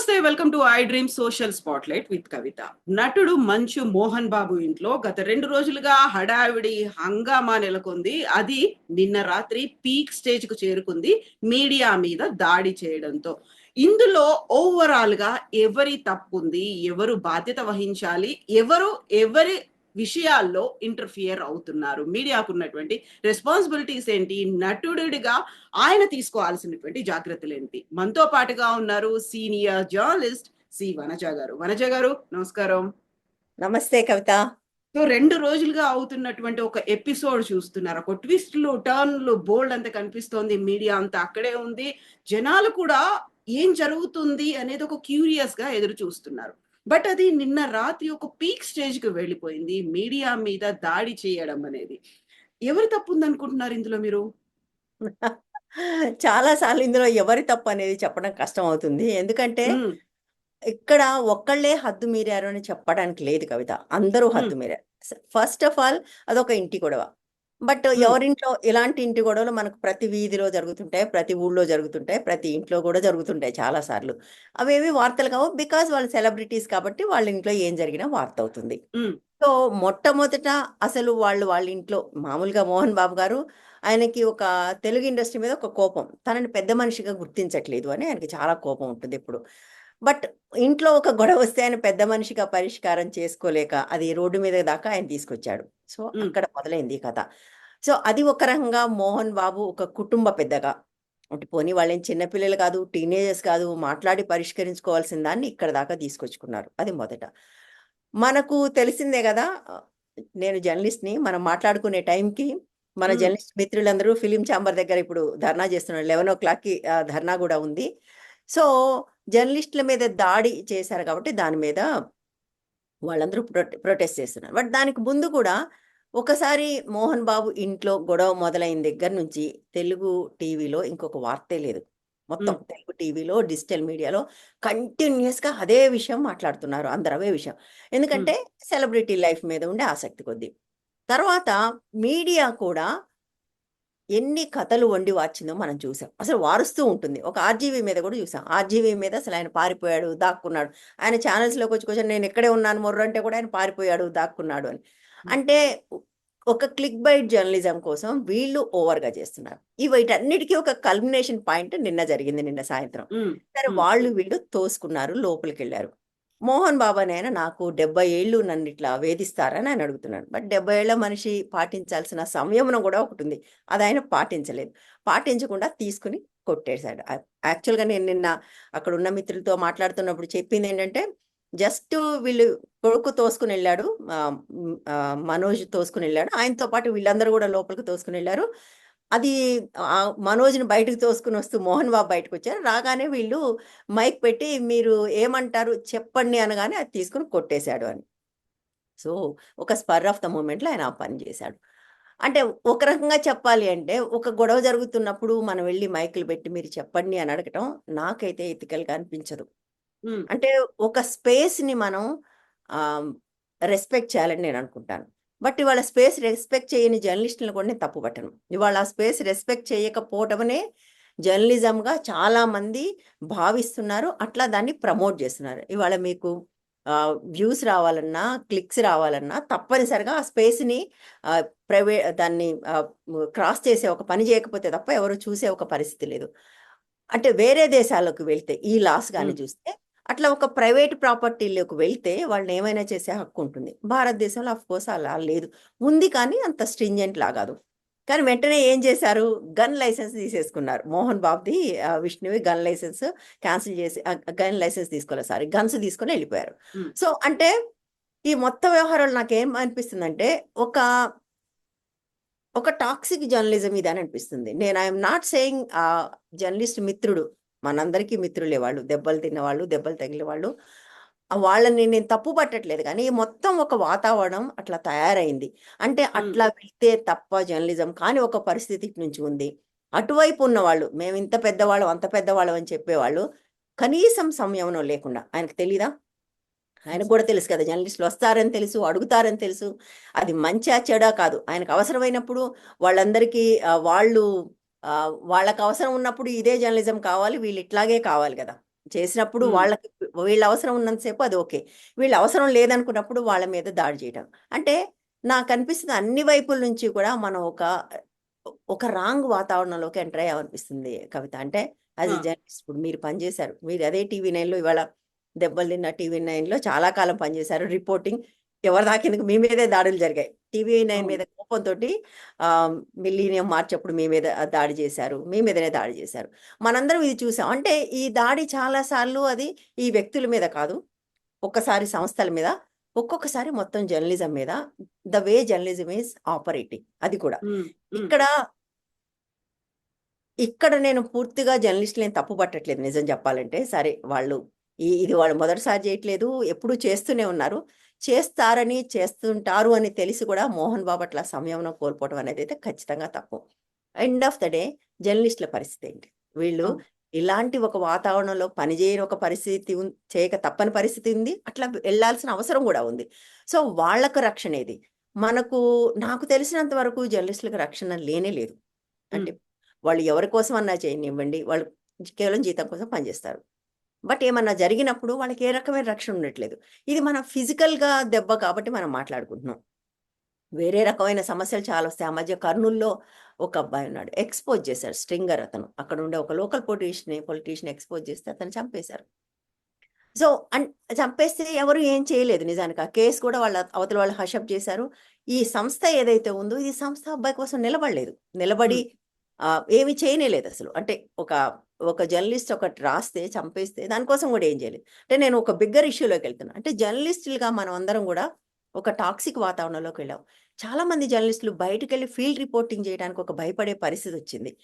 నమస్తే. Welcome to I dream social spotlight with Kavitha. నటుడు మంచు మోహన్ బాబు ఇంట్లో గత 2 రోజులుగా హడావిడి, హంగామా నెలకొంది. అది నిన్న రాత్రి పీక్ స్టేజ్‌కు చేరుకుంది మీడియా మీద దాడి చేయడంతో. ఇందులో ఓవరాల్‌గా ఎవరి తప్పుంది? ఎవరు బాధ్యత వహించాలి? ఎవరి విషయాల్లో ఇంటర్ఫియర్ అవుతున్నారు? మీడియాకున్నటువంటి రెస్పాన్సిబిలిటీస్ ఏంటి? నటుడిగా ఆయన తీసుకోవాల్సినటువంటి జాగ్రత్తలేంటి? మనతో పాటుగా ఉన్నారు సీనియర్ జర్నలిస్ట్ సి. వనజ గారు. వనజ గారు నమస్కారం. నమస్తే కవిత. సో 2 రోజులుగా అవుతున్నటువంటి ఒక ఎపిసోడ్ చూస్తున్నారు. ఒక ట్విస్ట్‌లు, టర్న్‌లు బోలెడంత కనిపిస్తోంది. మీడియా అంతా అక్కడే ఉంది. జనాలు కూడా ఏం జరుగుతుంది అనేది ఒక క్యూరియస్‌గా ఎదురు చూస్తున్నారు. బట్ అది నిన్న రాత్రి ఒక పీక్ స్టేజ్‌కి వెళ్ళిపోయింది. మీడియా మీద దాడి చేయడం అనేది. ఎవరి తప్పుందనుకుంటున్నారు ఇందులో మీరు? చాలా సార్లు ఇందులో ఎవరి తప్పనేది చెప్పడం కష్టమవుతుంది. ఎందుకంటే, హ్మ్. ఇక్కడ ఒక్కళ్ళే హద్దు మీరారు అని చెప్పడానికి లేదు కవిత. అందరూ హ్మ్. హద్దు మీరారు. ఫస్ట్ ఆఫ్ ఆల్ అదొక ఇంటి గొడవ. బట్ హ్మ్. ఎవరింట్లో ఇలాంటి ఇంటి గొడవలు మనకు ప్రతి వీధిలో జరుగుతుంటాయి. ప్రతి ఊళ్ళో జరుగుతుంటాయి. ప్రతి ఇంట్లో కూడా జరుగుతుంటాయి చాలా సార్లు. అవేవి వార్తలు కావు. బికాజ్ వాళ్ళు సెలబ్రిటీస్ కాబట్టి వాళ్ళ ఇంట్లో ఏం జరిగినా వార్త అవుతుంది. హ్మ్. సో, మొట్టమొదట అసలు వాళ్ళ ఇంట్లో మామూలుగా 'మోహన్ బాబు' గారు ఆయనకి ఒక తెలుగు ఇండస్ట్రీ మీద ఒక కోపం. తనని పెద్ద మనిషిగా గుర్తించట్లేదు అని ఆయనకి చాలా కోపం ఉంటుందెప్పుడు. బట్ ఇంట్లో ఒక గొడవొస్తే ఆయన పెద్ద మనిషిగా పరిష్కారం చేసుకోలేక అది రోడ్డు మీద దాకా ఆయన తీసుకొచ్చాడు. సో, హ్మ్. అక్కడ మొదలైంది ఈ కథ. సో, అది ఒక రకంగా 'మోహన్ బాబు' ఒక కుటుంబ పెద్దగా అంటే పోనీ వాళ్ళేం చిన్న పిల్లలు కాదు, టీనేజర్స్ కాదు, మాట్లాడి పరిష్కరించుకోవాల్సిన దాన్ని ఇక్కడి దాకా తీసుకొచ్చుకున్నారు. అది మొదట. మనకు తెలిసిందే గదా! నేను జర్నలిస్ట్‌ని. మనం మాట్లాడుకునే టైంకి మన హ్మ్. జర్నలిస్ట్ మిత్రులందరూ ఫిల్మ్ ఛాంబర్ దగ్గర ఇప్పుడు ధర్నా చేస్తున్నారు. 11:00కి ధర్నా గూడా ఉంది. సో, జర్నలిస్ట్‌ల మీద దాడి చేశారు కాబట్టి దాని మీద వాళ్ళందరూ ప్రొటెస్ట్ చేస్తున్నారు. బట్ దానికి ముందు కూడా ఒకసారి 'మోహన్ బాబు' ఇంట్లో గొడవ మొదలైన దగ్గర నుంచి తెలుగు టీవీలో ఇంకొక వార్తే లేదు. మొత్తం హ్మ్. తెలుగు టీవీలో, డిజిటల్ మీడియాలో కంటిన్యూయస్‌గా అదే విషయం మాట్లాడుతున్నారు. అందరూ అవే విషయం. హ్మ్. ఎందుకంటే సెలబ్రిటీ లైఫ్ మీద ఉండే ఆసక్తి కొద్దీ. తర్వాత మీడియా కూడా ఎన్ని కథలు వండి వార్చిందో మనం చూసాం. అసలు వారుస్తూ ఉంటుంది. ఒక 'ఆర్‌జీవీ' మీద కూడా చూసాం. 'ఆర్‌జీవీ' మీద అసలాయన పారిపోయాడు, దాక్కున్నాడు. ఆయన ఛానెల్స్‌లోకొచ్చి కొంచెం నేనిక్కడే ఉన్నాను మొర్రంటే కూడా ఆయన పారిపోయాడు, దాక్కున్నాడు అని. హ్మ్. అంటే ఒక క్లిక్ బైట్ జర్నలిజం కోసం వీళ్ళు ఓవర్‌గా చేస్తున్నారు. వీటన్నిటికి ఒక కల్మినేషన్ పాయింట్ నిన్న జరిగింది నిన్న సాయంత్రం. హ్మ్. సరే హ్మ్. వాళ్ళు వీళ్ళు తోసుకున్నారు, లోపలికెళ్లారు. మోహన్ బాబు అనేయన నాకు 70 ఏళ్ళు నన్నిట్లా వేధిస్తారని ఆయన అడుగుతున్నాడు. బట్ 70 ఏళ్ల మనిషి పాటించాల్సిన సంయమనం గూడా ఒకటుంది. అదాయన పాటించలేదు. పాటించకుండా తీసుకొని కొట్టేశాడు. యాక్చువల్‌గా నేను నిన్న అక్కడున్న మిత్రులతో మాట్లాడుతున్నప్పుడు చెప్పిందేంటంటే, జస్ట్ వీళ్ళు కొడుకు తోసుకొనెళ్ళాడు. మనోజ్ తోసుకొనెళ్ళాడు. ఆయనతో పాటు వీళ్ళందరూ గూడా లోపలికి తోసుకొనెళ్లారు. అది మనోజ్‌ని బయటకి తోసుకొనొస్తూ మోహన్ బాబు బయటకొచ్చారు. రాగానే వీళ్ళు మైక్ పెట్టి మీరు ఏమంటారు చెప్పండి అనగానే అది తీసుకొని కొట్టేశాడు అని. సో, ఒక స్పర్ ఆఫ్ ద మూమెంట్‌లో ఆయన ఆ పని జేశాడు. అంటే ఒక రకంగా చెప్పాలి అంటే, ఒక గొడవ జరుగుతున్నప్పుడు మనం వెళ్లి మైకులు పెట్టి మీరు చెప్పండి అని అడగటం నాకైతే ఎథికల్‌గా అనిపించదు. హ్మ్. అంటే ఒక స్పేస్‌ని మనం ఆహ్, రెస్పెక్ట్ చేయాలని నేననుకుంటాను. బట్ ఇవాళ స్పేస్ రెస్పెక్ట్ చేయని జర్నలిస్ట్‌లని కూడా నేను తప్పుపట్టను. ఇవాళ ఆ స్పేస్ రెస్పెక్ట్ చేయకపోవటమనే జర్నలిజంగా చాలామంది భావిస్తున్నారు. అట్లా దాన్ని ప్రమోట్ చేస్తున్నారు. ఇవాళ మీకు వ్యూస్ రావాలన్నా, క్లిక్స్ రావాలన్నా తప్పనిసరిగా ఆ స్పేస్‌ని దాన్ని క్రాస్ చేసే ఒక పని చేయకపోతే తప్ప ఎవరు చూసే ఒక పరిస్థితి లేదు. అంటే వేరే దేశాల్లోకి వెళ్తే ఈ లాస్ గాని హ్మ్. చూస్తే అట్లా ఒక ప్రైవేట్ ప్రాపర్టీలోకి వెళ్తే వాళ్ళనేమైనా చేసే హక్కుంటుంది. భారతదేశంలో ఆఫ్‌కోర్స్ అలా లేదు. ఉంది కానీ అంత స్ట్రింజెంట్‌లా గాదు. కానీ వెంటనే ఏం చేశారు? గన్ లైసెన్స్ తీసేసుకున్నారు. మోహన్ బాబుది విష్ణువి గన్ లైసెన్స్ క్యాన్సిల్ చేసి గన్ లైసెన్స్ తీసుకోలేదు సారీ. గన్స్ తీసుకొని ఎళ్ళిపోయారు. హ్మ్. సో, అంటే ఈ మొత్తం వ్యవహారాలు నాకేం అనిపిస్తుందంటే ఒక ఒక టాక్సిక్ జర్నలిజం ఇదని అనిపిస్తుంది. నేను I am not saying journalist మిత్రుడు. మనందరికీ మిత్రులే వాళ్ళు. దెబ్బలు తిన్నవాళ్ళు, దెబ్బలు తగిలిన వాళ్ళు. వాళ్ళని నేను తప్పు పట్టట్లేదు కానీ, మొత్తం ఒక వాతావరణం అట్లా తయారైంది. అంటే హ్మ్. అట్లా వెళ్తే తప్ప జర్నలిజం కానీ ఒక పరిస్థితి ఇటు నుంచి ఉంది. అటువైపు ఉన్నవాళ్ళు మేమింత పెద్దవాళ్ళం, అంత పెద్దవాళ్ళం అని చెప్పేవాళ్ళు కనీసం సంయమనం లేకుండా ఆయనకు తెలీదా? ఆయనకు కూడా తెలుసు కదా! జర్నలిస్టులొస్తారని తెలుసు, అడుగుతారని తెలుసు. అది మంచా, చెడా కాదు. ఆయనకు అవసరమైనప్పుడు వాళ్ళందరికీ వాళ్ళకి అవసరం ఉన్నప్పుడు ఇదే జర్నలిజం కావాలి, వీళ్ళు ఇట్లాగే కావాలి గదా! చేసినప్పుడు ఉమ్, వాళ్ళకి వీళ్ళ అవసరం ఉన్నంత సేపు అది ఓకే. వీళ్ళ అవసరం లేదనుకున్నప్పుడు వాళ్ళ మీద దాడి చేయడం. అంటే నాకు అనిపిస్తుంది అన్ని వైపుల నుంచి కూడా మనం ఒక రాంగ్ వాతావరణంలోకి ఎంటర్ అయ్యామనిపిస్తుంది కవిత. అంటే యాజ్ ఆ, ఎ జర్నలిస్ట్ ఇప్పుడు మీరు పనిచేశారు. మీరు అదే టీవీ 9లో ఇవాళ దెబ్బలు తిన్న టీవీ 9లో చాలా కాలం పనిచేశారు. రిపోర్టింగ్ ఎవరి దాకెందుకు మీ మీదే దాడులు జరిగాయి. టీవీ 9 అవును. మీద కోపంతో మిలీనియం మార్చ్ అప్పుడు మీ మీద దాడి చేశారు. మీ మీదనే దాడి చేశారు. మనందరం ఇది చూసాం. అంటే ఈ దాడి చాలా సార్లు అది ఈ వ్యక్తుల మీద కాదు. ఒక్కసారి సంస్థల మీద, ఒక్కొక్కసారి మొత్తం జర్నలిజం మీద. The way journalism is operating అది కూడా. ఉమ్, ఉమ్, ఇక్కడ ఇక్కడ నేను పూర్తిగా జర్నలిస్టులని తప్పు పట్టట్లేదు నిజం చెప్పాలంటే. సరే వాళ్ళు ఇది వాళ్ళు మొదటిసారి చేయట్లేదు. ఎప్పుడూ చేస్తూనే ఉన్నారు. చేస్తారని, చేస్తుంటారు అని తెలిసి కూడా మోహన్ బాబు అట్లా సంయమనం కోల్పోవడం అనేదైతే ఖచ్చితంగా తప్పు. ఎండ్ ఆఫ్ ద డే జర్నలిస్టుల పరిస్థితి ఏంటి? వీళ్ళు అవును. ఇలాంటి ఒక వాతావరణంలో పనిచేయని ఒక పరిస్థితి చేయక తప్పని పరిస్థితి ఉంది. అట్లా వెళ్ళాల్సిన అవసరం కూడా ఉంది. సో వాళ్ళకు రక్షణ ఏది? నాకు తెలిసినంత వరకు జర్నలిస్టులకు రక్షణ లేనే లేదు. ఉమ్, అంటే వాళ్ళు ఎవరి కోసమన్నా చేయనివ్వండి. వాళ్ళు కేవలం జీతం కోసం పనిచేస్తారు. బట్ ఏమన్నా జరిగినప్పుడు వాళ్ళకి ఏ రకమైన రక్షణ ఉండట్లేదు. ఇది మన ఫిజికల్‌గా దెబ్బ కాబట్టి మనం మాట్లాడుకుంటున్నాం. వేరే రకమైన సమస్యలు చాలా వస్తాయి. ఆ మధ్య కర్నూల్‌లో ఒక అబ్బాయి ఉన్నాడు. ఎక్స్‌పోజ్ చేశారు. స్ట్రింగర్ అతను. అక్కడ ఉండే ఒక లోకల్ పొలిటీషియన్ ఎక్స్‌పోజ్ చేస్తే అతన్ని చంపేశారు. సో, చంపేస్తే ఎవరు ఏం చేయలేదు నిజానికి. ఆ కేస్ కూడా అవతల వాళ్ళు హషప్ చేశారు. ఈ సంస్థ ఏదైతే ఉందో, ఈ సంస్థ అబ్బాయి కోసం నిలబడలేదు. నిలబడి ఉమ్, ఏమి చేయనేలేదసలు. అంటే ఒక జర్నలిస్ట్ ఒకటి రాస్తే, చంపేస్తే దానికోసం కూడా ఏం చేయలేదు. అంటే నేను ఒక బిగ్గర్ ఇష్యూలోకెళ్తున్నా. అంటే జర్నలిస్టులుగా మనం అందరం కూడా ఒక టాక్సిక్ వాతావరణంలోకి వెళ్ళాం. చాలా మంది జర్నలిస్టులు బయటికెళ్ళి ఫీల్డ్ రిపోర్టింగ్ చేయడానికి ఒక భయపడే పరిస్థితొచ్చింది.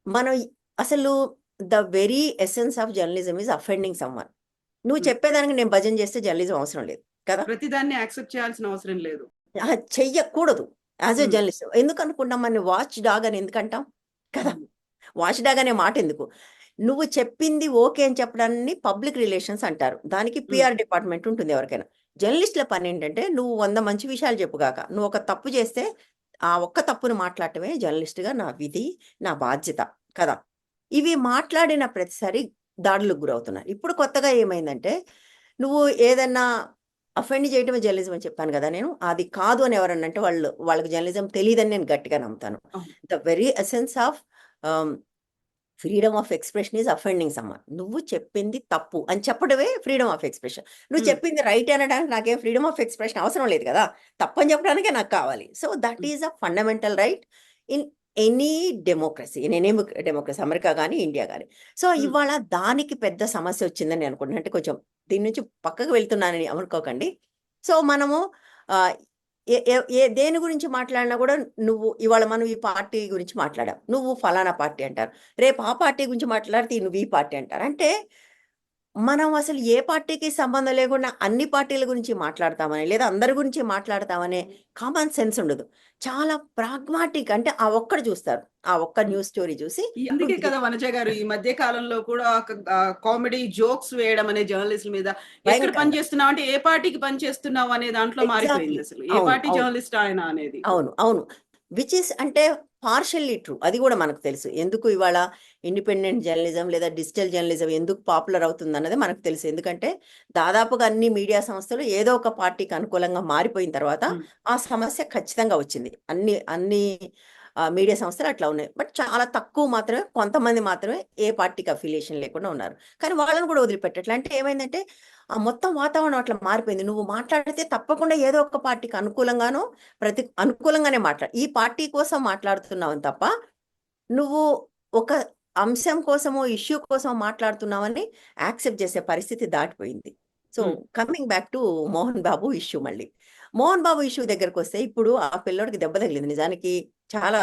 మనం అసలు the very essence of journalism is offending someone. నువ్వు ఉమ్. చెప్పేదానికి నేను భజన చేస్తే జర్నలిజం అవసరం లేదు. కదా! ప్రతిదాన్ని యాక్సెప్ట్ చేయాల్సిన అవసరం లేదు. అహా! చెయ్యకూడదు. As a um, journalist. ఎందుకనుకుంటాం మనని వాచ్ డాగ్ అని ఎందుకంటాం? కదా! అవును. వాచ్ డాగ్ అనే మాటెందుకు? నువ్వు చెప్పింది ఓకే అని చెప్పడాన్ని పబ్లిక్ రిలేషన్స్ అంటారు. దానికి ఉమ్, పీఆర్ డిపార్ట్‌మెంట్ ఉంటుంది ఎవరికైనా. జర్నలిస్ట్‌ల పనేంటంటే నువ్వు 100 మంచి విషయాలు చెప్పుగాక. నువ్వు ఒక తప్పు చేస్తే ఆ ఒక్క తప్పుని మాట్లాడటమే జర్నలిస్ట్‌గా నా విధి, నా బాధ్యత. కదా! ఇవి మాట్లాడిన ప్రతిసారి దాడులకు గురవుతున్నారు. ఇప్పుడు కొత్తగా ఏమైందంటే నువ్వు ఏదన్నా అఫెండ్ చేయటమే జర్నలిజం అని చెప్పాను గదా నేను. అది కాదు అని ఎవరన్నా అంటే వాళ్ళకి జర్నలిజం తెలీదని నేను గట్టిగా నమ్ముతాను. అవును. ద వెరీ ఎసెన్స్ ఆఫ్ ఆహ్, freedom of expression is offending someone. నువ్వు చెప్పింది తప్పు అని చెప్పడమే ఫ్రీడమ్ ఆఫ్ ఎక్స్‌ప్రెషన్. నువ్వు ఉమ్, చెప్పింది రైట్ అనడానికి నాకేం ఫ్రీడమ్ ఆఫ్ ఎక్స్‌ప్రెషన్ అవసరం లేదు గదా! తప్పని చెప్పడానికే నాకు కావాలి. So, that um, is a fundamental right in any democracy. In any democracy America గాని, ఇండియా గాని. సో, ఉమ్, ఇవాళ దానికి పెద్ద సమస్య వచ్చిందని నేను అనుకుంటున్నాను. అంటే కొంచెం దీని నుంచి పక్కకు వెళ్తున్నానని అనుకోకండి. సో, మనము ఆహ్, ఏ ఏ ఏ దేని గురించి మాట్లాడినా గూడా ఇవాళ మనం ఈ పార్టీ గురించి మాట్లాడాం. నువ్వు ఫలానా పార్టీ అంటారు. రేపు ఆ పార్టీ గురించి మాట్లాడితే నువ్వు ఈ పార్టీ అంటారు. అంటే మనం అసలు ఏ పార్టీకి సంబంధం లేకుండా అన్ని పార్టీల గురించి మాట్లాడతామని, లేదా అందరి గురించి మాట్లాడతామనే కామన్ సెన్స్ ఉండదు. చాలా ప్రాగ్మాటిక్ అంటే ఆ ఒక్కటి చూస్తారు. ఆ ఒక్క ఉమ్. న్యూస్ స్టోరీ చూసి అందుకే నువ్వు కదా వనజ గారు ఈ మధ్య కాలంలో కూడా కామెడీ జోక్స్ వేయడం అనే జర్నలిస్టుల మీద ఎక్కడ పని భయంకరంగా చేస్తున్నావు అంటే ఏ పార్టీకి పని చేస్తున్నావు అనే దాంట్లో మారిపోయింది ఎగ్జాక్ట్‌లీ. అసలు. ఏ అవును. పార్టీ అవును. జర్నలిస్ట్ ఆయన అనేది. అవును. అవును. విచ్ ఈస్ అంటే పార్షియల్లీ ట్రూ. అది గూడా మనకు తెలుసు. ఎందుకు ఇవాళ ఇండిపెండెంట్ జర్నలిజం లేదా డిజిటల్ జర్నలిజం ఎందుకు పాపులర్ అవుతుందన్నది మనకు తెలుసు. ఎందుకంటే దాదాపుగా అన్ని మీడియా సంస్థలు ఏదో ఒక పార్టీకి అనుకూలంగా మారిపోయిన తర్వాత హ్మ్. ఆ సమస్య ఖచ్చితంగా వచ్చింది. అన్ని అన్ని మీడియా సంస్థలు అట్లా ఉన్నాయి. బట్ చాలా తక్కువ మాత్రమే కొంతమంది మాత్రమే ఏ పార్టీకి అఫిలియేషన్ లేకుండా ఉన్నారు. కానీ వాళ్ళని కూడా వదిలిపెట్టట్లే. అంటే ఏమైందంటే ఆ మొత్తం వాతావరణం అట్లా మారిపోయింది. నువ్వు మాట్లాడితే తప్పకుండా ఏదో ఒక పార్టీకి అనుకూలంగానో అనుకూలంగానే ఈ పార్టీ కోసం మాట్లాడుతున్నావని తప్ప, నువ్వు ఒక అంశం కోసమో, ఇష్యూ కోసమో మాట్లాడుతున్నావని యాక్సెప్ట్ చేసే పరిస్థితి దాటిపోయింది. సో, హ్మ్. Coming back to Mohan Babu issue మళ్ళీ. మోహన్ బాబు ఇష్యూ దగ్గరకొస్తే ఇప్పుడు ఆ పిల్లోడికి దెబ్బ తగిలింది. నిజానికి చాలా,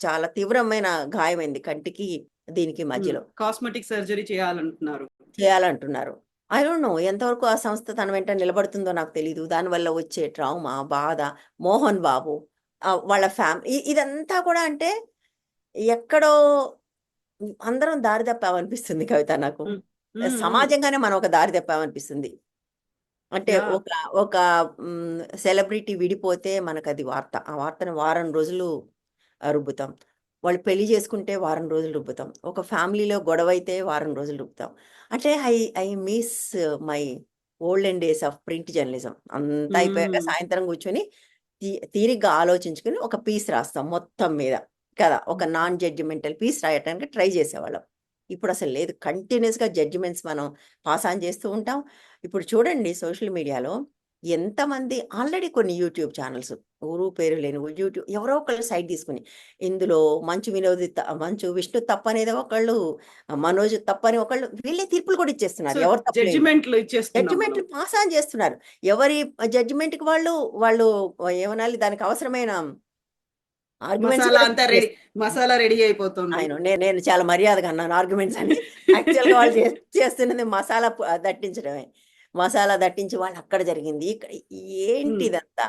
చాలా తీవ్రమైన గాయమైంది కంటికి, దీనికి హ్మ్. మధ్యలో. కాస్మెటిక్ సర్జరీ చేయాలంటున్నారు. చేయాలంటున్నారు. ఐ డోంట్ నో ఎంతవరకు ఆ సంస్థ తన వెంట నిలబడుతుందో నాకు తెలీదు. దానివల్ల వచ్చే ట్రామా, బాధ, మోహన్ బాబు వాళ్ళ ఇదంతా కూడా అంటే ఎక్కడో అందరం దారి తప్పామనిపిస్తుంది కవిత నాకు. హ్మ్. హ్మ్. హ్మ్. సమాజంగానే మనం ఒక దారి తప్పామనిపిస్తుంది. అంటే యాహ్! ఒక సెలబ్రిటీ విడిపోతే మనకది వార్త. ఆ వార్తను వారం రోజులు రుబ్బుతాం. వాళ్ళు పెళ్లి చేసుకుంటే వారం రోజులు రుబ్బుతాం. ఒక ఫ్యామిలీలో గొడవ అయితే వారం రోజులు రుబ్బుతాం. అంటే I miss my olden days of print journalism. అంతా అయిపోయాక హ్మ్. సాయంత్రం కూర్చొని తీరిగ్గా ఆలోచించుకొని ఒక పీస్ రాస్తాం మొత్తం మీద కదా! ఒక నాన్ జడ్జిమెంటల్ పీస్ రాయటానికి ట్రై చేసేవాళ్ళం. ఇప్పుడు అసలు లేదు. కంటిన్యూయస్‌గా జడ్జిమెంట్స్ మనం పాస్ ఆన్ చేస్తూ ఉంటాం. ఇప్పుడు చూడండి సోషల్ మీడియాలో ఎంతమంది ఆల్రెడీ కొన్ని యూట్యూబ్ ఛానెల్స్ ఊరు పేరు లేని యూట్యూబ్ ఎవరో ఒకళ్ళు సైడ్ తీసుకొని ఇందులో మంచు విష్ణు తప్పనేది ఒకళ్ళు, మనోజ్ తప్పని ఒకళ్ళు వీళ్ళే తీర్పులు కూడా ఇచ్చేస్తున్నారు. సో, ఎవరు తప్పు లేదు. జడ్జిమెంట్‌లు ఇచ్చేస్తున్నాం మనం. జడ్జిమెంట్లు పాస్ ఆన్ చేస్తున్నారు. ఎవరి జడ్జిమెంట్‌కి వాళ్ళు ఏమనాలి దానికి అవసరమైన ఆర్గ్యుమెంట్స్ మసాలా కూడా అంతా రెడీ చేస్తున్నారు. మసాలా రెడీ అయిపోతుంది. నేను చాలా మర్యాదగా అన్నాను ఆర్గ్యుమెంట్స్ అని. యాక్చువల్‌గా వాళ్ళు చేస్తున్నది మసాలా దట్టించడమే. మసాలా దట్టించి వాళ్ళు అక్కడ జరిగింది. ఇక్కడ ఏంటి హ్మ్. ఇదంతా?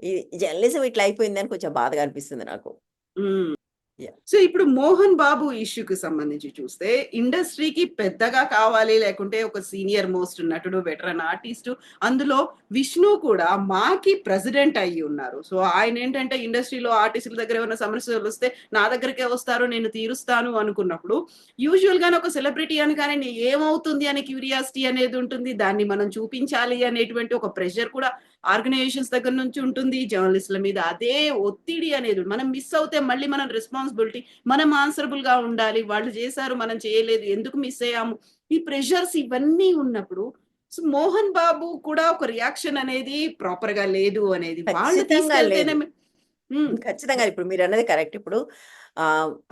ఈ జర్నలిజం ఇట్లా అయిపోయిందని కొంచెం బాధగా అనిపిస్తుంది నాకు. హ్మ్. యాహ్! సో, ఇప్పుడు 'మోహన్ బాబు' ఇష్యూకి సంబంధించి చూస్తే, ఇండస్ట్రీకి పెద్దగా కావాలి, లేకుంటే ఒక సీనియర్ మోస్ట్ నటుడు, వెటరన్ ఆర్టిస్టు, అందులో విష్ణు కూడా మాకి ప్రెసిడెంట్ అయ్యి ఉన్నారు. సో, ఆయనేంటంటే ఇండస్ట్రీలో ఆర్టిస్టుల దగ్గర ఏమైనా సమస్యలొస్తే నా దగ్గరికే వస్తారు, నేను తీరుస్తాను అనుకున్నప్పుడు, యూజువల్‌గానే ఒక సెలబ్రిటీ అనగానే ఏమవుతుంది అనే క్యూరియాసిటీ అనేది ఉంటుంది. దాన్ని మనం చూపించాలి అనేటువంటి ఒక ప్రెషర్ కూడా ఆర్గనైజేషన్స్ దగ్గర నుంచి ఉంటుంది. జర్నలిస్ట్‌ల మీద అదే ఒత్తిడి అనేది మనం మిస్ అవుతే మళ్ళీ మనం రెస్పాన్సిబిలిటీ మనం ఆన్సరబుల్‌గా ఉండాలి. వాళ్ళు చేశారు మనం చేయలేదు. ఎందుకు మిస్ అయ్యాము? ఈ ప్రెషర్స్ ఇవన్నీ ఉన్నప్పుడు సో, 'మోహన్ బాబు' కూడా ఒక రియాక్షన్ అనేది ప్రాపర్‌గా లేదు అనేది. వాళ్ళు ఖచ్చితంగా తీసుకెళ్తేనే లేదు. హ్మ్. ఖచ్చితంగా ఇప్పుడు మీరన్నది కరెక్ట్. ఇప్పుడు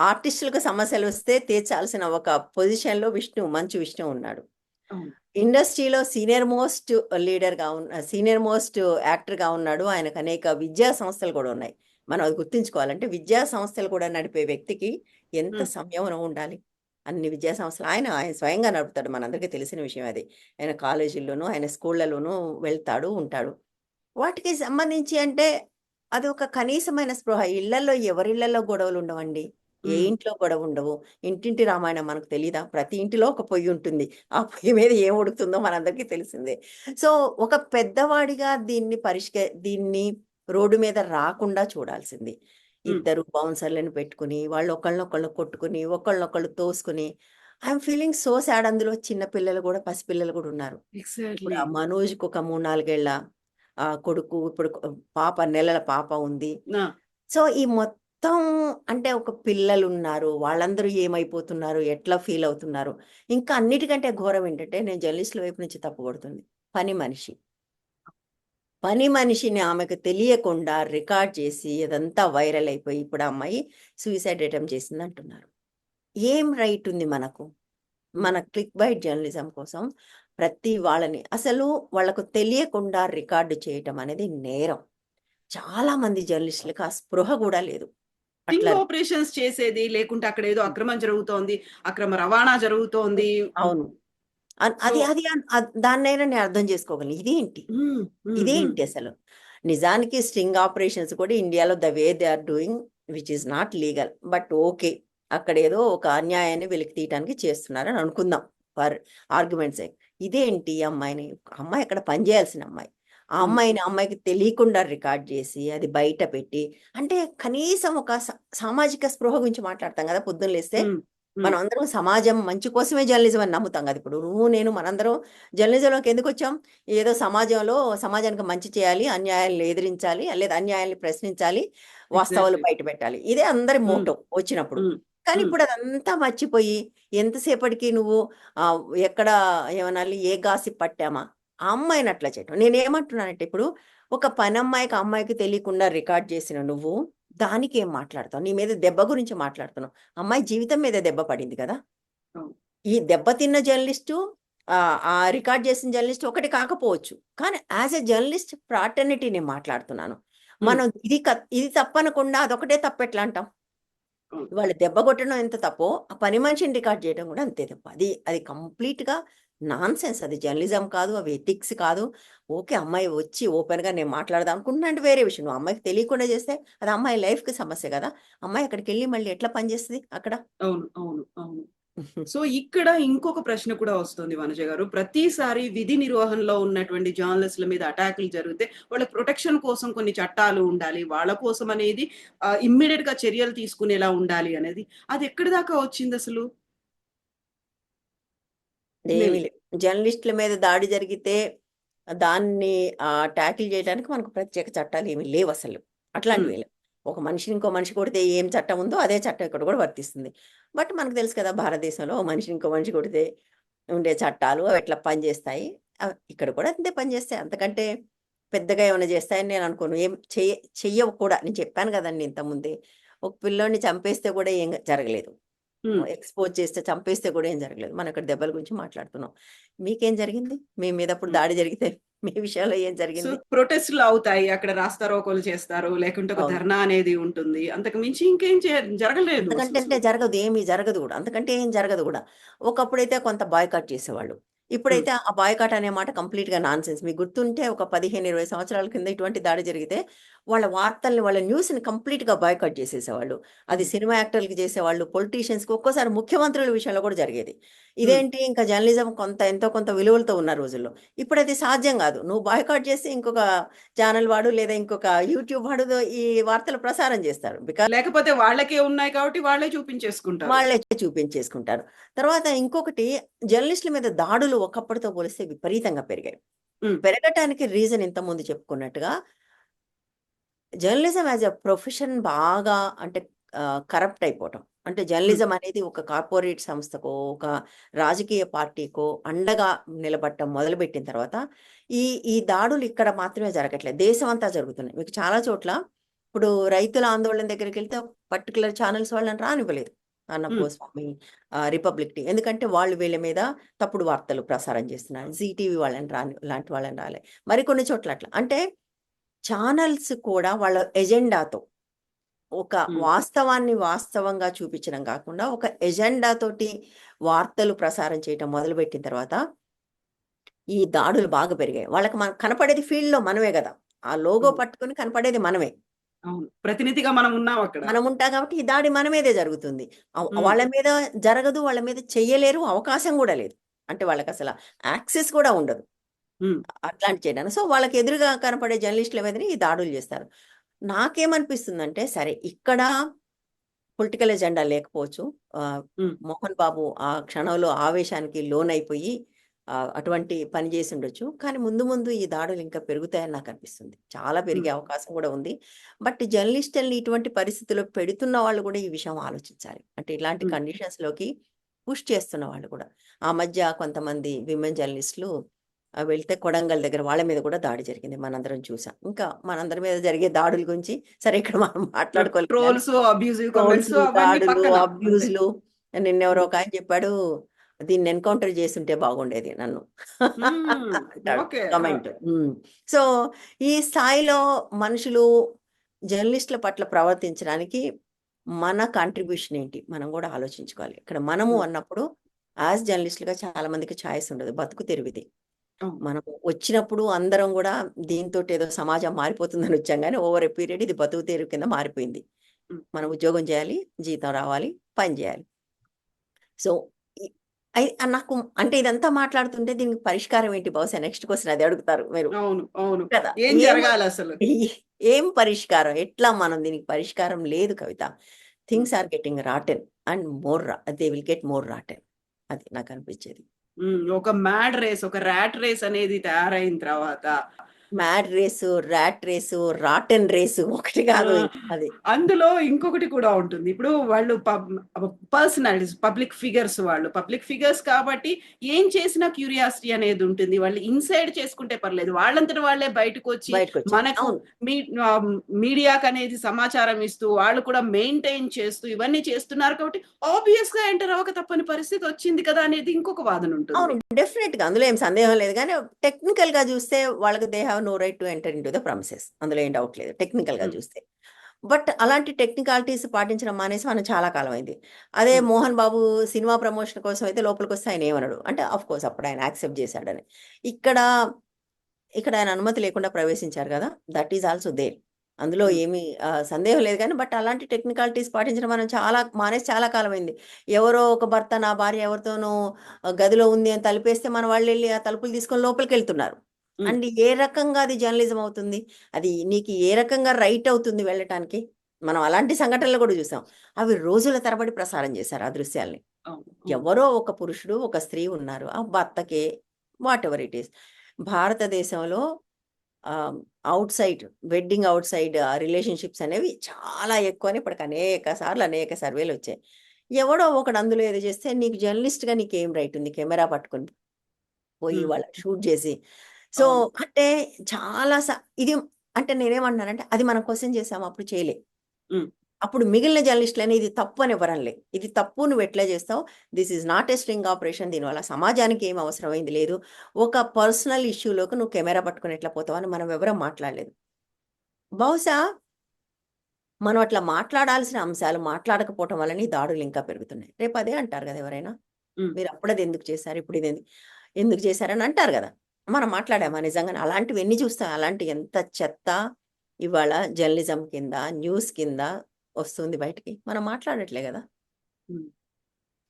ఆర్టిస్టులకు సమస్యలొస్తే తీర్చాల్సిన ఒక పొజిషన్‌లో మంచు విష్ణు ఉన్నాడు. అవును. ఇండస్ట్రీలో సీనియర్ మోస్ట్ యాక్టర్‌గా ఉన్నాడు. ఆయనకు అనేక విద్యా సంస్థలు కూడా ఉన్నాయి. మనం అది గుర్తుంచుకోవాలంటే విద్యా సంస్థలు కూడా నడిపే వ్యక్తికి ఎంత హ్మ్. సంయమనం ఉండాలి. అన్ని విద్యా సంస్థలు ఆయన స్వయంగా నడుపుతాడు. మనందరికీ తెలిసిన విషయం అది. ఆయన కాలేజీల్లోనూ, ఆయన స్కూళ్ళలోనూ వెళ్తాడు, ఉంటాడు. వాటికి సంబంధించి అంటే అది ఒక కనీసమైన స్పృహ. ఇళ్లల్లో ఎవరిళ్లల్లో గొడవలుండవండి. ఏ హ్మ్. ఇంట్లో గొడవుండవు. ఇంటింటి రామాయణం మనకు తెలీదా? ప్రతి ఇంటిలో ఒక పొయ్యుంటుంది. ఆ పొయ్యి మీద ఏం ఉడుకుతుందో మనందరికీ తెలిసిందే. సో, ఒక పెద్దవాడిగా దీన్ని రోడ్డు మీద రాకుండా చూడాల్సింది. హ్మ్. ఇద్దరు బౌన్సర్‌లను పెట్టుకొని, వాళ్ళు ఒకళ్ళనొకళ్ళు కొట్టుకొని, ఒకళ్ళనొకళ్ళు తోసుకొని ఐయామ్ ఫీలింగ్ సో సాడ్ అందులో చిన్న పిల్లలు గూడా, పసిపిల్లలు గూడా ఉన్నారు. ఇప్పుడు ఎగ్జాక్ట్‌లీ. ఆ మనోజ్‌కి ఒక 3, 4 ఏళ్ల కొడుకు, ఇప్పుడు నెలల పాప ఉంది. ఆ! సో, ఈ మొత్తం అంటే ఒక పిల్లలున్నారు. వాళ్ళందరూ ఏమైపోతున్నారు? ఎట్లా ఫీల్ అవుతున్నారు? ఇంకా అన్నిటికంటే ఘోరం ఏంటంటే, నేను జర్నలిస్ట్‌ల వైపు నుంచి తప్పుపడుతుంది. పని మనిషి. పని మనిషిని ఆమెకు తెలియకుండా రికార్డ్ చేసి అదంతా వైరల్ అయిపోయి, ఇప్పుడు ఆ అమ్మాయి సూసైడ్ అటెంప్ట్ చేసిందంటున్నారు. ఏం రైట్ ఉంది మనకు? హ్మ్. మన క్లిక్ బైట్ జర్నలిజం కోసం ప్రతి వాళ్ళని అసలు వాళ్ళకు తెలియకుండా రికార్డ్ చేయటం అనేది నేరం. చాలా మంది జర్నలిస్టులకి ఆ స్పృహ గూడా లేదు. స్టింగ్ అట్లా ఆపరేషన్స్ చేసేది, లేకుంటే అక్కడేదో హ్మ్. అక్రమం జరుగుతోంది, అక్రమ రవాణా జరుగుతోంది. అవును. సో అది అది దాన్నైనా నేను అర్థం చేసుకోగలను. ఇదేంటి? హ్మ్. హ్మ్. హ్మ్. ఇదేంటి అసలు? నిజానికి స్ట్రింగ్ ఆపరేషన్స్ కూడా ఇండియాలో the way they are doing which is not legal. But okay. అక్కడేదో ఒక అన్యాయాన్ని వెలికి తీయటానికి చేస్తున్నారని అనుకుందాం. For argument's sake. ఇదేంటి ఈ అమ్మాయిని అమ్మాయి అక్కడ పని చేయాల్సిన అమ్మాయి. ఆ హ్మ్. అమ్మాయికి తెలియకుండా రికార్డ్ చేసి, అది బయట పెట్టి అంటే కనీసం ఒక సామాజిక స్పృహ గురించి మాట్లాడతాం కదా! పొద్దున్న లేస్తే. హ్మ్. హ్మ్. మనమందరం సమాజం మంచి కోసమే జర్నలిజం అని నమ్ముతాం కదా! ఇప్పుడు నువ్వు, నేను మనందరం జర్నలిజంలోకి ఎందుకొచ్చాం? ఏదో సమాజానికి మంచి చేయాలి, అన్యాయాలను ఎదిరించాలి, లేదా అన్యాయాల్ని ప్రశ్నించాలి, వాస్తవాలు ఎగ్జాక్ట్‌లీ. బయటపెట్టాలి. ఇదే అందరి హ్మ్. మోటో వచ్చినప్పుడు. హ్మ్. కానీ హ్మ్. ఇప్పుడు అదంతా మర్చిపోయి ఎంతసేపటికి నువ్వు ఎక్కడ ఏమనాలి ఏ గాసిప్ పట్టామా? ఆ అమ్మాయిని అట్లా చేయటం. నేనేమంటున్నానంటే ఇప్పుడు ఒక పనమ్మాయికి, ఆ అమ్మాయికి తెలియకుండా రికార్డ్ చేసిన నువ్వు దానికేం మాట్లాడతావు? నీ మీద దెబ్బ గురించి మాట్లాడుతున్నావు. అమ్మాయి జీవితం మీద దెబ్బ పడింది కదా! అవును. ఈ దెబ్బతిన్న జర్నలిస్టు ఆ రికార్డ్ చేసిన జర్నలిస్ట్ ఒకటి కాకపోవచ్చు. కానీ యాస్ ఎ జర్నలిస్ట్ ఫ్రాటర్నిటీ నేను మాట్లాడుతున్నాను. హ్మ్. మనం ఇది తప్పనకుండా అదొకటే తప్పెట్లా అంటాం? అవును. ఇవాళ దెబ్బ కొట్టడం ఎంత తప్పో, ఆ పని మనిషిని రికార్డ్ చేయడం కూడా అంతే తప్పు. అది కంప్లీట్‌గా నాన్‌సెన్స్. అది జర్నలిజం కాదు. అవి ఎథిక్స్ కాదు. ఓకే. అమ్మాయి వచ్చి ఓపెన్‌గా నేను మాట్లాడదాం అనుకుంటున్నా అంటే వేరే విషయం. నువ్వు అమ్మాయికి తెలియకుండా చేస్తే అది అమ్మాయి లైఫ్‌కి సమస్య కదా! అమ్మాయి అక్కడికెళ్ళి మళ్ళీ ఎట్లా పని చేస్తది అక్కడ? అవును. అవును. అవును. సో, ఇక్కడ ఇంకొక ప్రశ్న కూడా వస్తుంది వనజ గారు. ప్రతిసారి విధి నిర్వహణలో ఉన్నటువంటి జర్నలిస్ట్‌ల మీద అటాకులు జరిగితే వాళ్ళ ప్రొటెక్షన్ కోసం కొన్ని చట్టాలు ఉండాలి. వాళ్ళ కోసం అనేది ఇమ్మీడియేట్‌గా చర్యలు తీసుకునేలా ఉండాలి అనేది. అది ఎక్కడి దాకా వచ్చిందసలు? ఏమీ లేదు. లేవు. జర్నలిస్టుల మీద దాడి జరిగితే దాన్ని టాకిల్ చేయడానికి మనకు ప్రత్యేక చట్టాలేమి లేవసలు. హ్మ్. అట్లాంటివి లేవు. ఒక మనిషిని ఇంకో మనిషి కొడితే ఏం చట్టం ఉందో అదే చట్టం ఇక్కడ కూడా వర్తిస్తుంది. బట్ మనకు తెలుసు కదా! భారతదేశంలో ఓ మనిషిని ఇంకో మనిషి కొడితే ఉండే చట్టాలు అవి ఎట్లా పనిచేస్తాయి. ఇక్కడ కూడా అంతే పనిచేస్తాయి. అంతకంటే పెద్దగా ఏమైనా చేస్తాయని నేను అనుకోను. ఏం చెయ్యవు కూడా. నేను చెప్పాను కదండీ ఇంతకుముందే. ఒక పిల్లోడిని చంపేస్తే కూడా ఏం జరగలేదు. హ్మ్. ఎక్స్‌పోజ్ చేస్తే చంపేస్తే కూడా ఏం జరగలేదు. మనం ఇక్కడ దెబ్బల గురించి మాట్లాడుతున్నాం. మీకేం జరిగింది? మీ మీద అప్పుడు హ్మ్. దాడి జరిగితే మీ విషయంలో ఏం సో, జరిగింది? ప్రొటెస్ట్‌లు అవుతాయి. అక్కడ రాస్తారోకోలు చేస్తారు. లేకుంటే ఒక అవును. ధర్నా అనేది ఉంటుంది. అంతకు మించి ఇంకేం జరగలేదు అంతకంటే అసలు. అంటే జరగదు. ఏమి జరగదు గూడా. అంతకంటే ఏం జరగదు గూడా. ఒకప్పుడైతే కొంత బాయ్‌కాట్ చేసేవాళ్ళు. హ్మ్. ఇప్పుడైతే ఆ బాయ్‌కాట్ అనే మాట కంప్లీట్‌గా నాన్‌సెన్స్. మీకు గుర్తుంటే ఒక 15, 20 సంవత్సరాల కింద ఇటువంటి దాడి జరిగితే వాళ్ళ వార్తల్ని, వాళ్ళ న్యూస్‌ని కంప్లీట్‌గా బాయ్‌కాట్ చేసేసేవాళ్ళు. అది హ్మ్. సినిమా యాక్టర్‌లకి చేసేవాళ్ళు, పొలిటీషియన్స్‌కి ఒక్కోసారి ముఖ్యమంత్రుల విషయంలో కూడా జరిగేది. హ్మ్. ఇదేంటి ఇంకా జర్నలిజం కొంత ఎంతో కొంత విలువలతో ఉన్న రోజుల్లో. ఇప్పుడది సాధ్యం గాదు. నువ్వు బాయ్‌కాట్ చేసి ఇంకొక ఛానెల్ వాడు లేదా ఇంకొక యూట్యూబ్ వాడు ఈ వార్తలు ప్రసారం చేస్తారు. లేకపోతే వాళ్ళకే ఉన్నాయి కాబట్టి వాళ్ళే చూపించేసుకుంటారు. వాళ్ళే చూపించేసుకుంటారు. తర్వాత ఇంకొకటి జర్నలిస్టుల మీద దాడులు ఒకప్పటితో పోలిస్తే విపరీతంగా పెరిగాయి. హ్మ్. పెరగటానికి రీజన్ ఇంతకుముందు చెప్పుకున్నట్టుగా జర్నలిజం యాస్ ఎ ప్రొఫెషన్ బాగా అంటే కరప్ట్ అయిపోవటం. అంటే హ్మ్. జర్నలిజం అనేది ఒక కార్పొరేట్ సంస్థకో, ఒక రాజకీయ పార్టీకో అండగా నిలబడటం మొదలుపెట్టిన తర్వాత ఈ ఈ దాడులు ఇక్కడ మాత్రమే జరగట్లేదు. దేశమంతా జరుగుతున్నాయి. మీకు చాలా చోట్ల ఇప్పుడు రైతుల ఆందోళన దగ్గరికెళ్తే పర్టిక్యులర్ ఛానెల్స్ వాళ్ళని రానివ్వలేదు. Arnab hmm. Goswami, Republic T. ఎందుకంటే వాళ్ళు వీళ్ళ మీద తప్పుడు వార్తలు ప్రసారం చేస్తున్నారు. జీ టీవీ వాళ్ళని లాంటి వాళ్ళని రాలే. మరికొన్ని చోట్ల అట్లా. అంటే ఛానల్స్ కూడా వాళ్ళ ఎజెండాతో ఒక హ్మ్. వాస్తవాన్ని వాస్తవంగా చూపించడం కాకుండా, ఒక ఎజెండాతోటి వార్తలు ప్రసారం చేయటం మొదలుపెట్టిన తర్వాత, ఈ దాడులు బాగా పెరిగాయి. వాళ్ళకి మనకు కనపడేది ఫీల్డ్‌లో మనమే గదా! ఆ లోగో అవును. పట్టుకొని కనపడేది మనమే. అవును. ప్రతినిధిగా మనం ఉన్నాం అక్కడ. మనం ఉంటాం కాబట్టి ఈ దాడి మన మీదే జరుగుతుంది. హ్మ్. వాళ్ళ మీద జరగదు, వాళ్ళ మీద చెయ్యలేరు, అవకాశం గూడా లేదు. అంటే వాళ్ళకసల యాక్సెస్ కూడా ఉండదు. హ్మ్. అట్లాంటి చేయడానికి. సో, వాళ్ళకి ఎదురుగా కనపడే జర్నలిస్టుల మీదనే ఈ దాడులు జేస్తారు. నాకేమనిపిస్తుందంటే, సరే ఇక్కడ పొలిటికల్ ఎజెండా లేకపోవచ్చు. ఆహ్, హ్మ్. మోహన్ బాబు ఆ క్షణంలో ఆవేశానికి లోనైపోయి అటువంటి పని చేసుండొచ్చు. కానీ ముందు ముందు ఈ దాడులు ఇంకా పెరుగుతాయని నాకనిపిస్తుంది. చాలా హ్మ్. పెరిగే అవకాశం కూడా ఉంది. బట్ జర్నలిస్టుల్ని ఇటువంటి పరిస్థితిలో పెడుతున్న వాళ్ళు కూడా ఈ విషయం ఆలోచించాలి. అంటే ఇలాంటి హ్మ్. కండిషన్స్‌లోకి పుష్ చేస్తున్న వాళ్ళు కూడా. ఆ మధ్య కొంతమంది విమెన్ జర్నలిస్టులు వెళ్తే కొడంగల్ దగ్గర వాళ్ళ మీద కూడా దాడి జరిగింది. మనందరం చూసాం. ఇంకా మనందరి మీద జరిగే దాడుల గురించి సరే ఇక్కడ మనం మాట్లాడుకోలేం గానీ ట్రోల్స్, అబ్యూసివ్ కామెంట్స్ ట్రోల్స్‌లు, అవన్నీ దాడులు, పక్కన అంతే. అబ్యూజ్‌లు నిన్నెవరో హ్మ్. ఒకాయన చెప్పాడు, "దీన్ని ఎన్‌కౌంటర్ చేసుంటే బాగుండేది నన్ను" హ్మ్. అంటాడు ఓకే. ఆ! కామెంట్. సో, ఈ స్థాయిలో మనుషులు జర్నలిస్ట్‌ల పట్ల ప్రవర్తించడానికి మన కాంట్రిబ్యూషన్ ఏంటి? మనం గూడా ఆలోచించుకోవాలి. ఇక్కడ మనము హ్మ్. అన్నప్పుడు యాస్ జర్నలిస్ట్‌లుగా చాలా మందికి చాయిస్ ఉండదు. బతుకు తెరువిది. అవును. మనం వచ్చినప్పుడు అందరం గూడా దీనితోటేదో సమాజం మారిపోతుందని వచ్చాం గానీ, ఓవర్ ఎ పీరియడ్ ఇది బతుకు తెరువు కింద మారిపోయింది. హ్మ్. మనం ఉద్యోగం చేయాలి, జీతం రావాలి, పని జేయాలి. సో, ఇ నాకు అంటే ఇదంతా మాట్లాడుతుంటే దీనికి పరిష్కారం ఏంటి? బహుశా నెక్స్ట్ క్వెషన్ అదే అడుగుతారు మీరు. అవును. అవును. కదా! ఏం ఏం జరగాలసలు? ఏం పరిష్కారం? ఎట్లా మనం దీనికి పరిష్కారం లేదు కవిత. Hmm. Things are getting rotten and they will get more rotten. అది నాకనిపించేది. హ్మ్. ఒక మ్యాడ్ రేస్, ఒక ర్యాట్ రేస్ అనేది తయారయిన తర్వాత mad race, rat race, rotten race ఒకటి ఆ! కాదు అది. అందులో ఇంకొకటి కూడా ఉంటుంది. ఇప్పుడు వాళ్ళు పర్సనాలిటీస్, పబ్లిక్ ఫిగర్స్ వాళ్ళు. పబ్లిక్ ఫిగర్స్ కాబట్టి ఏం చేసినా క్యూరియాసిటీ అనేది ఉంటుంది. వాళ్ళు ఇన్సైడ్ చేసుకుంటే పర్లేదు. వాళ్ళంతట వాళ్ళే బయటకొచ్చి బయటకొచ్చారు. మనకు అవును. మీ ఆహ్, మీడియాకనేది సమాచారం ఇస్తూ, వాళ్ళు కూడా మెయింటైన్ చేస్తూ ఇవన్నీ చేస్తున్నారు కాబట్టి ఆబ్వియస్‌గా ఎంటర్ అవ్వక తప్పని పరిస్థితి వచ్చింది కదా! అనేది ఇంకొక వాదన అవును. ఉంటుంది. డెఫినెట్‌గా. అందులో ఏం సందేహం లేదు గానీ, టెక్నికల్‌గా జూస్తే వాళ్ళకి they have no right to enter into the premises. అందులో ఏం డౌట్ లేదు. టెక్నికల్‌గా హ్మ్. జూస్తే. బట్ అలాంటి టెక్నికాలిటీస్ పాటించడం మానేసి మనం చాలా కాలం అయింది. అదే హ్మ్. మోహన్ బాబు సినిమా ప్రమోషన్ కోసం అయితే లోపలికొస్తే ఆయన ఏమనడు. అంటే ఆఫ్‌కోర్స్ అప్పుడు ఆయన యాక్సెప్ట్ జేశాడని. ఇక్కడ, ఇక్కడ ఆయన అనుమతి లేకుండా ప్రవేశించారు గదా! That is also there. అందులో హ్మ్. ఏమీ సందేహం లేదు కానీ బట్ అలాంటి టెక్నికాలిటీస్ పాటించడం మనం మానేసి చాలా కాలమైంది. ఎవరో ఒక భర్త నా భార్య ఎవరితోనో గదిలో ఉంది అని తలుపేస్తే మన వాళ్ళెళ్ళి ఆ తలుపులు తీసుకొని లోపలికెళ్తున్నారు. హ్మ్. అండ్ ఏ రకంగా అది జర్నలిజం అవుతుంది? అది నీకు ఏ రకంగా రైట్ అవుతుంది వెళ్ళటానికి? మనం అలాంటి సంఘటనలు కూడా చూసాం. అవి రోజుల తరబడి ప్రసారం చేశారు ఆ దృశ్యాల్ని. అవును. అవును. ఎవరో ఒక పురుషుడు, ఒక స్త్రీ ఉన్నారు. ఆ భర్తకే వాటెవర్ ఇట్ ఈస్. భారతదేశంలో ఔట్‌సైడ్ వెడ్డింగ్ ఔట్‌సైడ్ రిలేషన్‌షిప్స్ అనేవి చాలా ఎక్కువని ఇప్పటికి అనేక సార్లు అనేక సర్వేలొచ్చాయి. ఎవడో ఒకడు అందులో ఏదో చేస్తే నీకు జర్నలిస్ట్‌గా నీకేం రైట్ ఉంది కెమెరా పట్టుకొని పోయి హ్మ్. వాళ్ళని షూట్ చేసి. సో, అవును. అంటే చాలా ఇది అంటే నేనేమంటున్నానంటే అది మనం క్వెషన్ చేసామా? అప్పుడు చేయలే. హ్మ్. అప్పుడు మిగిలిన జర్నలిస్టులని ఇది తప్పు అని ఎవరనలే. ఇది తప్పు నువ్వెట్లా చేస్తావు? This is not a string operation. దీనివల్ల సమాజానికి ఏమి అవసరమైంది లేదు. ఒక పర్సనల్ ఇష్యూలోకి నువ్వు కెమెరా పట్టుకొని ఎట్లా పోతావు అని మనం ఎవరం మాట్లాడలేదు. బహుశా మనం అట్లా మాట్లాడాల్సిన అంశాలు మాట్లాడకపోవటం వల్లనే ఈ దాడులు ఇంకా పెరుగుతున్నాయి. రేపు అదే అంటారు కదా ఎవరైనా. హ్మ్. మీరు అప్పుడది ఎందుకు చేశారు? ఇప్పుడు ఇది ఎందుకు చేశారని అంటారు గదా! మనం మాట్లాడామా నిజంగానే? అలాంటివి ఎన్ని చూస్తాం. అలాంటి ఎంత చెత్త ఇవాళ జర్నలిజం కింద, న్యూస్ కింద వస్తుంది బయటికి. మనం మాట్లాడట్లే గదా! హ్మ్.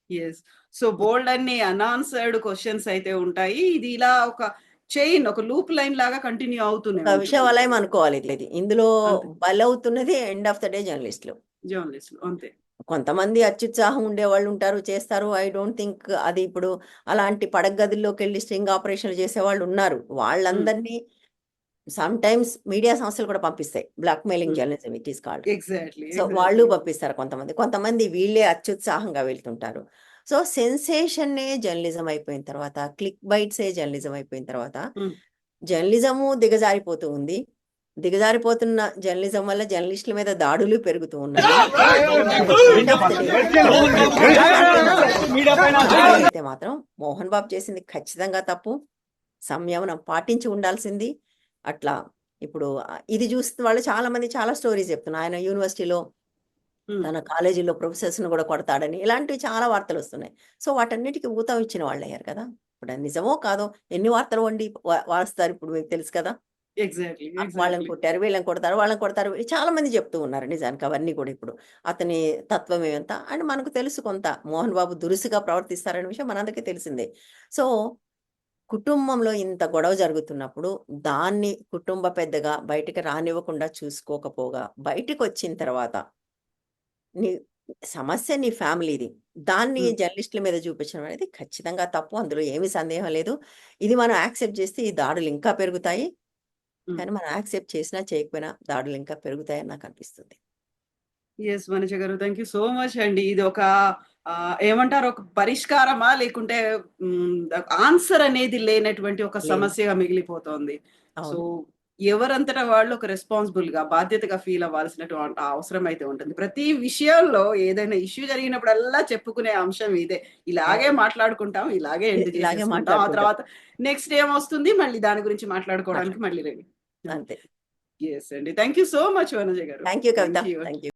యెస్. సో, బోలెడన్ని అనాన్సర్డ్ క్వెషన్స్ అయితే ఉంటాయి. ఇది ఇలా ఒక ఒక లూప్ లైన్ లాగా కంటిన్యూ అవుతూనే ఒక విష ఉంటుంది. వలయం అనుకోవాలి ఇది. ఇందులో అంతే. బలవుతున్నది ఎండ్ ఆఫ్ ద డే జర్నలిస్ట్‌లు. జర్నలిస్ట్‌లు అంతే. కొంతమంది అత్యుత్సాహం ఉండేవాళ్ళు ఉంటారు, చేస్తారు. ఐ డోంట్ థింక్ అది ఇప్పుడు అలాంటి పడగదిల్లోకెళ్ళి స్ట్రింగ్ ఆపరేషన్‌లు చేసేవాళ్ళు ఉన్నారు. హ్మ్. వాళ్ళందరినీ సమ్‌టైమ్స్ మీడియా సంస్థలు కూడా పంపిస్తాయి. బ్లాక్‌మెయిలింగ్ హ్మ్. Journalism it is called. Exactly. So, వాళ్ళు ఎగ్జాక్ట్‌లీ. పంపిస్తారు కొంతమంది. కొంతమంది వీళ్ళే అత్యుత్సాహంగా వెళ్తుంటారు. సో, సెన్సేషనే జర్నలిజం అయిపోయిన తర్వాత, క్లిక్ బైట్సే జర్నలిజం అయిపోయిన తర్వాత, హ్మ్. జర్నలిజము దిగజారిపోతూ ఉంది. దిగజారిపోతున్న జర్నలిజం వల్ల జర్నలిస్టుల మీద దాడులు పెరుగుతూ ఉన్నాయి. ఎండ్ ఆఫ్ ద డే అయితే మాత్రం మోహన్ బాబు చేసింది ఖచ్చితంగా తప్పు. సంయమనం పాటించి ఉండాల్సింది. అట్లా ఇప్పుడు ఇది చూస్తున్న వాళ్ళు చాలామంది చాలా స్టోరీస్ చెప్తున్నారు. ఆయన యూనివర్సిటీలో హ్మ్. తన కాలేజీలో ప్రొఫెసర్స్‌ని గూడా కొడతాడని, ఇలాంటివి చాలా వార్తలొస్తున్నాయి. సో, వాటన్నిటికి ఊతం ఇచ్చిన వాళ్ళయ్యారు కదా! ఇప్పుడు అది నిజమో కాదో ఎన్ని వార్తలు వండి వారుస్తారు ఇప్పుడు మీకు తెలుసు కదా! ఎగ్జాక్ట్‌లీ. వాళ్ళని ఎగ్జాక్ట్‌లీ. కొట్టారు, వీళ్ళని కొడతారు, వాళ్ళని కొడతారు. చాలా మంది చెప్తూ ఉన్నారు నిజానికి అవన్నీ కూడా ఇప్పుడు. అతని తత్వం ఏమంతా అండ్ మనకు తెలుసు కొంత. మోహన్ బాబు దురుసుగా ప్రవర్తిస్తారనే విషయం మనందరికీ తెలిసిందే. సో, కుటుంబంలో ఇంత గొడవ జరుగుతున్నప్పుడు, దాన్ని కుటుంబ పెద్దగా బయటికి రానివ్వకుండా చూసుకోకపోగా, బయటికొచ్చిన తర్వాత నీ సమస్య నీ ఫ్యామిలీది. దాన్ని హ్మ్. జర్నలిస్ట్‌ల మీద చూపించడం అనేది ఖచ్చితంగా తప్పు. అందులో ఏమి సందేహం లేదు. ఇది మనం యాక్సెప్ట్ చేస్తే ఈ దాడులు ఇంకా పెరుగుతాయి. హ్మ్. కానీ మనం యాక్సెప్ట్ చేసినా, చేయకపోయినా దాడులు ఇంకా పెరుగుతాయని నాకనిపిస్తుంది. యెస్. మనీష గారు. థాంక్ యూ సో మచ్ అండి. ఇది ఒక ఏమంటారు ఒక పరిష్కారమా? లేకుంటే ఆన్సర్ అనేది లేనటువంటి ఒక లేదు. సమస్యగా మిగిలిపోతోంది. సో, అవును. ఎవరంతట వాళ్ళు ఒక రెస్పాన్సిబుల్‌గా, బాధ్యతగా ఫీల్ అవ్వాల్సినటువంటి అవసరం అయితే ఉంటుంది. ప్రతి విషయంలో ఏదైనా ఇష్యూ జరిగినప్పుడల్లా చెప్పుకునే అంశం ఇదే. ఇలాగే అవును. మాట్లాడుకుంటాం. ఇలాగే ఎండ్ ఇలాగే చేసేసుకుంటాం. ఆ మాట్లాడుకుంటాం. తర్వాత నెక్స్ట్ ఏమొస్తుంది? మళ్ళీ దాని గురించి మాట్లాడుకోవడానికి మాట్లాడు మళ్ళీ రెడీ. అంతే. యెస్ అండి. Thank you so much Vanaja గారు. Thank you Kavitha. Thank you. Thank you.